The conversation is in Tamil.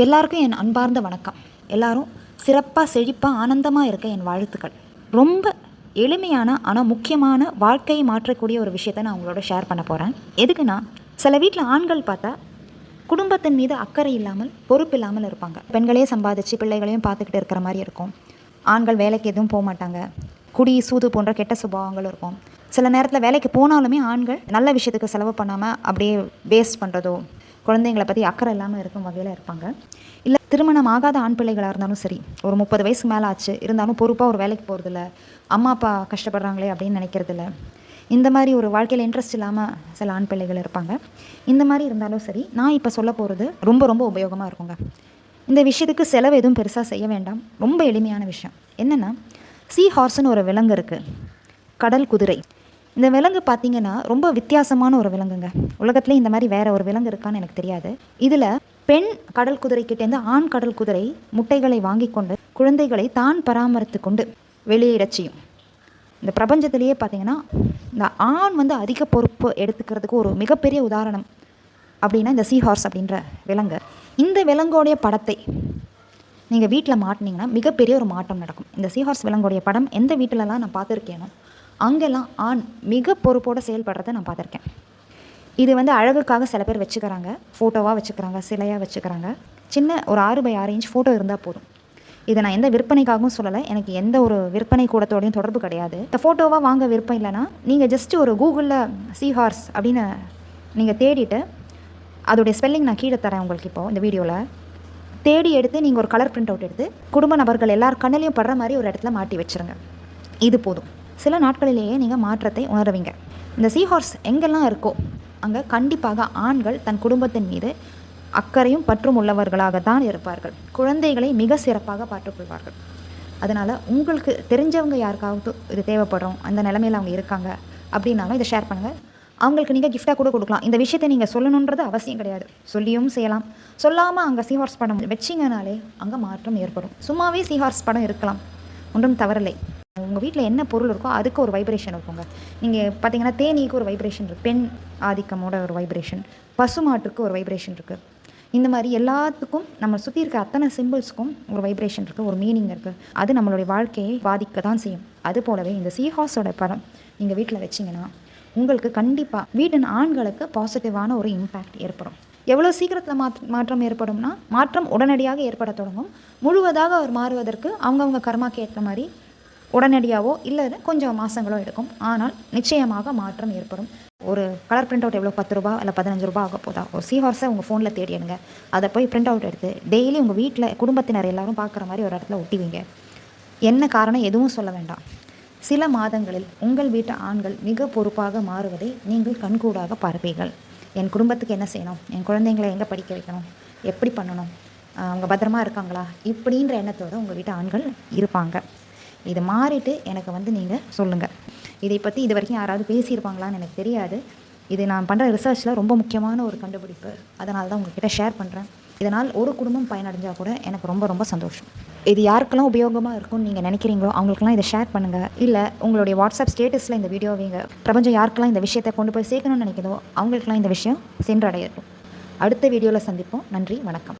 எல்லாருக்கும் என் அன்பார்ந்த வணக்கம். எல்லாரும் சிறப்பாக செழிப்பாக ஆனந்தமாக இருக்க என் வாழ்த்துக்கள். ரொம்ப எளிமையான ஆனால் முக்கியமான வாழ்க்கையை மாற்றக்கூடிய ஒரு விஷயத்தை நான் உங்களோட ஷேர் பண்ண போகிறேன். எதுக்குன்னா, சில வீட்டில் ஆண்கள் பார்த்தா குடும்பத்தின் மீது அக்கறை இல்லாமல் பொறுப்பு இல்லாமல் இருப்பாங்க. பெண்களே சம்பாதிச்சு பிள்ளைகளையும் பார்த்துக்கிட்டு இருக்கிற மாதிரி இருக்கும். ஆண்கள் வேலைக்கு எதுவும் போக மாட்டாங்க. குடி சூது போன்ற கெட்ட சுபாவங்கள் இருக்கும். சில நேரத்தில் வேலைக்கு போனாலுமே ஆண்கள் நல்ல விஷயத்துக்கு செலவு பண்ணாமல் அப்படியே வேஸ்ட் பண்ணுறதோ, குழந்தைங்களை பற்றி அக்கறை இல்லாமல் இருக்கும் வகையில் இருப்பாங்க. இல்லை, திருமணம் ஆகாத ஆண் பிள்ளைகளாக இருந்தாலும் சரி, ஒரு 30 வயசுக்கு மேலே ஆச்சு இருந்தாலும் பொறுப்பாக ஒரு வேலைக்கு போகிறதில்ல, அம்மா அப்பா கஷ்டப்படுறாங்களே அப்படின்னு நினைக்கிறதில்ல. இந்த மாதிரி ஒரு வாழ்க்கையில் இன்ட்ரெஸ்ட் இல்லாமல் சில ஆண் பிள்ளைகள் இருப்பாங்க. இந்த மாதிரி இருந்தாலும் சரி, நான் இப்போ சொல்ல போகிறது ரொம்ப ரொம்ப உபயோகமாக இருக்குங்க. இந்த விஷயத்துக்கு செலவு எதுவும் பெருசாக செய்ய வேண்டாம். ரொம்ப எளிமையான விஷயம் என்னென்னா, சீ ஹார்ஸ்னு ஒரு விலங்கு இருக்குது, கடல் குதிரை. இந்த விலங்கு பார்த்திங்கன்னா ரொம்ப வித்தியாசமான ஒரு விலங்குங்க. உலகத்துலேயே இந்த மாதிரி வேறு ஒரு விலங்கு இருக்கான்னு எனக்கு தெரியாது. இதில் பெண் கடல் குதிரைக்கிட்டேருந்து ஆண் கடல் குதிரை முட்டைகளை வாங்கி கொண்டு குழந்தைகளை தான் பராமரித்து கொண்டு வெளியிடச் செய்யும். இந்த பிரபஞ்சத்திலேயே பார்த்திங்கன்னா இந்த ஆண் அதிக பொறுப்பு எடுத்துக்கிறதுக்கு ஒரு மிகப்பெரிய உதாரணம் அப்படின்னா இந்த சீ ஹார்ஸ் அப்படின்ற விலங்கு. இந்த விலங்கோடைய படத்தை நீங்கள் வீட்டில் மாட்டினீங்கன்னா மிகப்பெரிய ஒரு மாற்றம் நடக்கும். இந்த சீ ஹார்ஸ் விலங்கோடைய படம் எந்த வீட்டிலலாம் நான் பார்த்துருக்கேனோ அங்கெல்லாம் ஆண் மிக பொறுப்போடு செயல்படுறதை நான் பார்த்துருக்கேன். இது அழகுக்காக சில பேர் வச்சுக்கிறாங்க, ஃபோட்டோவாக வச்சுக்கிறாங்க, சிலையாக வச்சுக்கிறாங்க. சின்ன ஒரு 6x6 இன்ச் ஃபோட்டோ இருந்தால் போதும். இதை நான் எந்த விற்பனைக்காகவும் சொல்லலை, எனக்கு எந்த ஒரு விற்பனை கூடத்தோடையும் தொடர்பு கிடையாது. இந்த ஃபோட்டோவாக வாங்க விருப்பம் இல்லைன்னா நீங்கள் ஜஸ்ட்டு ஒரு கூகுளில் சீ ஹார்ஸ் அப்படின்னு நீங்கள் தேடிட்டு, அதோடைய ஸ்பெல்லிங் நான் கீழே தரேன் உங்களுக்கு. இப்போது இந்த வீடியோவில் தேடி எடுத்து நீங்கள் ஒரு கலர் பிரிண்ட் அவுட் எடுத்து குடும்ப நபர்கள் எல்லார் கண்ணிலையும் படுற மாதிரி ஒரு இடத்துல மாட்டி வச்சுருங்க. இது போதும். சில நாட்களிலேயே நீங்கள் மாற்றத்தை உணர்வீங்க. இந்த சீ ஹார்ஸ் எங்கெல்லாம் இருக்கோ அங்கே கண்டிப்பாக ஆண்கள் தன் குடும்பத்தின் மீது அக்கறையும் பற்றும் உள்ளவர்களாக தான் இருப்பார்கள். குழந்தைகளை மிக சிறப்பாக பார்த்துக்கொள்வார்கள். அதனால் உங்களுக்கு தெரிஞ்சவங்க யாருக்காவது இது தேவைப்படும், அந்த நிலைமையில் அவங்க இருக்காங்க அப்படின்னாலும் இதை ஷேர் பண்ணுங்கள். அவங்களுக்கு நீங்கள் கிஃப்டாக கூட கொடுக்கலாம். இந்த விஷயத்தை நீங்கள் சொல்லணுன்றது அவசியம் கிடையாது, சொல்லியும் செய்யலாம். சொல்லாமல் அங்கே சீ ஹார்ஸ் படம் வச்சிங்கனாலே அங்கே மாற்றம் ஏற்படும். சும்மாவே சீ ஹார்ஸ் படம் இருக்கலாம், ஒன்றும் தவறில்லை. உங்கள் வீட்டில் என்ன பொருள் இருக்கோ அதுக்கு ஒரு வைப்ரேஷன் இருக்குங்க. நீங்கள் பார்த்தீங்கன்னா தேனீக்கு ஒரு வைப்ரேஷன் இருக்குது, பெண் ஆதிக்கமோட ஒரு வைப்ரேஷன், பசுமாட்டுக்கு ஒரு வைப்ரேஷன் இருக்குது. இந்த மாதிரி எல்லாத்துக்கும் நம்ம சுற்றி இருக்க அத்தனை சிம்பிள்ஸுக்கும் ஒரு வைப்ரேஷன் இருக்குது, ஒரு மீனிங் இருக்குது. அது நம்மளுடைய வாழ்க்கையை பாதிக்க தான் செய்யும். அது போலவே இந்த சீ ஹார்ஸோட படம் நீங்கள் வீட்டில் வச்சிங்கன்னா உங்களுக்கு கண்டிப்பாக வீட்டின் ஆண்களுக்கு பாசிட்டிவான ஒரு இம்பேக்ட் ஏற்படும். எவ்வளோ சீக்கிரத்தில் மாற்றம் ஏற்படும்னா, மாற்றம் உடனடியாக ஏற்பட தொடங்கும். முழுவதாக அவர் மாறுவதற்கு அவங்கவுங்க கர்மாக்கு ஏற்ற மாதிரி உடனடியாகவோ இல்லை கொஞ்சம் மாதங்களோ எடுக்கும். ஆனால் நிச்சயமாக மாற்றம் ஏற்படும். ஒரு கலர் பிரிண்ட் அவுட் எவ்வளோ, 10 ரூபா இல்லை 15 ரூபா ஆக போதா? ஒரு சீ ஹார்ஸை உங்கள் ஃபோனில் தேடி எடுங்க. அதை போய் பிரிண்ட் அவுட் எடுத்து டெய்லி உங்கள் வீட்டில் குடும்பத்தினர் எல்லோரும் பார்க்குற மாதிரி ஒரு இடத்துல ஒட்டிவிங்க. என்ன காரணம் எதுவும் சொல்ல வேண்டாம். சில மாதங்களில் உங்கள் வீட்டு ஆண்கள் மிக பொறுப்பாக மாறுவதை நீங்கள் கண்கூடாக பார்ப்பீர்கள். என் குடும்பத்துக்கு என்ன செய்யணும், என் குழந்தைங்களை எங்கே படிக்க வைக்கணும், எப்படி பண்ணணும், அவங்க பத்திரமா இருக்காங்களா, இப்படின்ற எண்ணத்தோடு உங்கள் வீட்டு ஆண்கள் இருப்பாங்க. இது மாறிட்டு எனக்கு நீங்கள் சொல்லுங்கள். இதை பற்றி இது வரைக்கும் யாராவது பேசியிருப்பாங்களான்னு எனக்கு தெரியாது. இது நான் பண்ணுற ரிசர்ச்சில் ரொம்ப முக்கியமான ஒரு கண்டுபிடிப்பு. அதனால தான் உங்கள்கிட்ட ஷேர் பண்ணுறேன். இதனால் ஒரு குடும்பம் பயனடைஞ்சால் கூட எனக்கு ரொம்ப ரொம்ப சந்தோஷம். இது யாருக்கெல்லாம் உபயோகமாக இருக்கும்னு நீங்கள் நினைக்கிறீங்களோ அவங்களுக்கெல்லாம் இதை ஷேர் பண்ணுங்கள். இல்லை உங்களுடைய வாட்ஸ்அப் ஸ்டேட்டஸில் இந்த வீடியோவிங்க பிரபஞ்சம் யாருக்கெல்லாம் இந்த விஷயத்தை கொண்டு போய் சேர்க்கணும்னு நினைக்கிறதோ அவங்களுக்கெல்லாம் இந்த விஷயம் சென்றடையட்டும். அடுத்த வீடியோவில் சந்திப்போம். நன்றி, வணக்கம்.